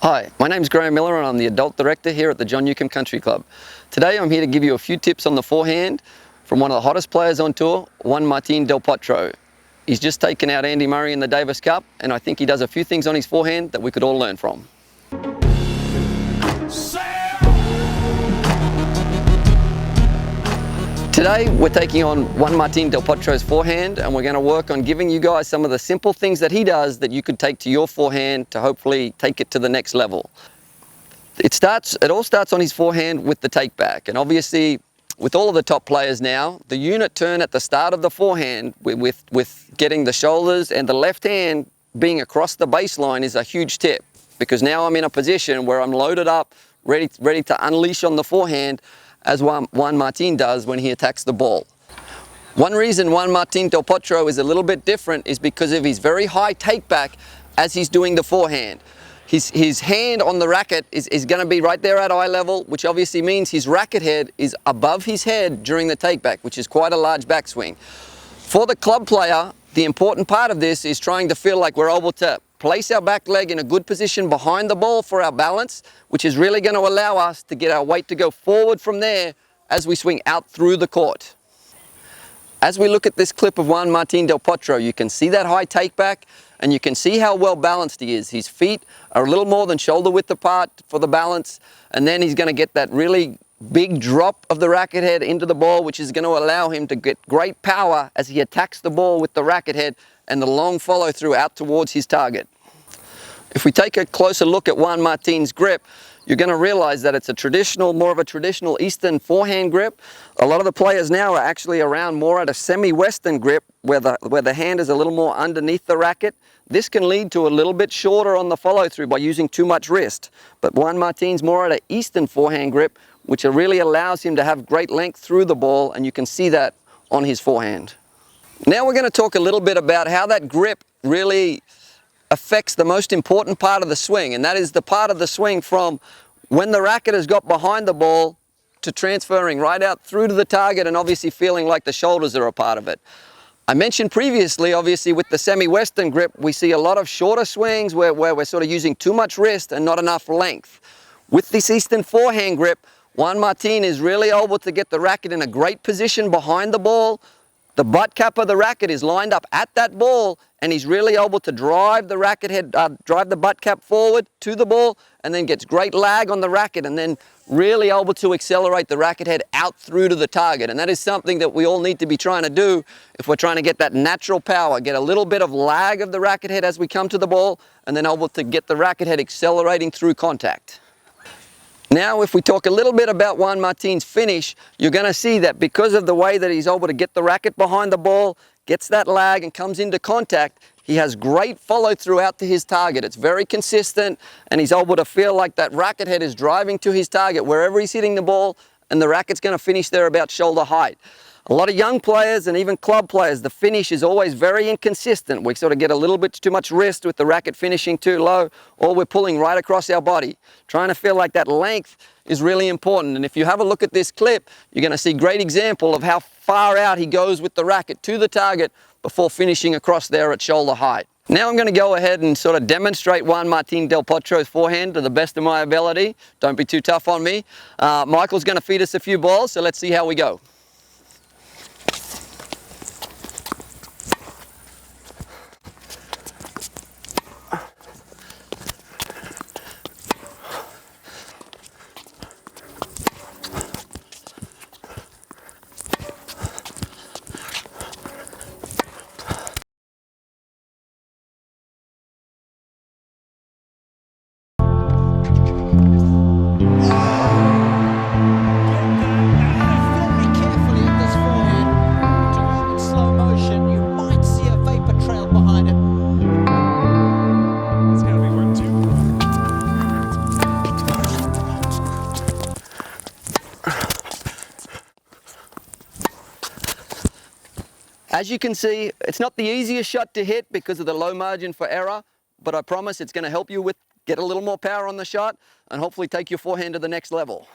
Hi, my name's Graham Miller and I'm the Adult Director here at the John Newcombe Country Club. Today I'm here to give you a few tips on the forehand from one of the hottest players on tour, Juan Martin del Potro. He's just taken out Andy Murray in the Davis Cup and I think he does a few things on his forehand that we could all learn from. Today we're taking on Juan Martin del Potro's forehand and we're going to work on giving you guys some of the simple things that he does that you could take to your forehand to hopefully take it to the next level. It all starts on his forehand with the takeback, and obviously with all of the top players now, the unit turn at the start of the forehand with getting the shoulders and the left hand being across the baseline is a huge tip, because now I'm in a position where I'm loaded up, ready to unleash on the forehand as Juan Martin does when he attacks the ball. One reason Juan Martin del Potro is a little bit different is because of his very high takeback as he's doing the forehand. His hand on the racket is going to be right there at eye level, which obviously means his racket head is above his head during the takeback, which is quite a large backswing. For the club player, the important part of this is trying to feel like we're able to place our back leg in a good position behind the ball for our balance, which is really going to allow us to get our weight to go forward from there as we swing out through the court. As we look at this clip of Juan Martin del Potro, you can see that high takeback and you can see how well balanced he is. His feet are a little more than shoulder width apart for the balance, and then he's going to get that really big drop of the racket head into the ball, which is going to allow him to get great power as he attacks the ball with the racket head and the long follow through out towards his target. If we take a closer look at Juan Martin's grip, you're going to realize that it's more of a traditional Eastern forehand grip. A lot of the players now are actually around more at a semi-Western grip where the hand is a little more underneath the racket. This can lead to a little bit shorter on the follow through by using too much wrist. But Juan Martin's more at an Eastern forehand grip, which really allows him to have great length through the ball, and you can see that on his forehand. Now we're going to talk a little bit about how that grip really affects the most important part of the swing, and that is the part of the swing from when the racket has got behind the ball to transferring right out through to the target and obviously feeling like the shoulders are a part of it. I mentioned previously, obviously with the semi-Western grip, we see a lot of shorter swings where we're sort of using too much wrist and not enough length. With this Eastern forehand grip, Juan Martin is really able to get the racket in a great position behind the ball. The butt cap of the racket is lined up at that ball, and he's really able to drive the racket head, drive the butt cap forward to the ball, and then gets great lag on the racket, and then really able to accelerate the racket head out through to the target. And that is something that we all need to be trying to do if we're trying to get that natural power, get a little bit of lag of the racket head as we come to the ball, and then able to get the racket head accelerating through contact. Now, if we talk a little bit about Juan Martin's finish, you're going to see that because of the way that he's able to get the racket behind the ball, gets that lag and comes into contact, he has great follow through out to his target. It's very consistent, and he's able to feel like that racket head is driving to his target wherever he's hitting the ball, and the racket's going to finish there about shoulder height. A lot of young players and even club players, the finish is always very inconsistent. We sort of get a little bit too much wrist with the racket finishing too low, or we're pulling right across our body. Trying to feel like that length is really important. And if you have a look at this clip, you're going to see a great example of how far out he goes with the racket to the target before finishing across there at shoulder height. Now I'm going to go ahead and sort of demonstrate Juan Martin del Potro's forehand to the best of my ability. Don't be too tough on me. Michael's going to feed us a few balls, so let's see how we go. As you can see, it's not the easiest shot to hit because of the low margin for error, but I promise it's going to help you get a little more power on the shot and hopefully take your forehand to the next level.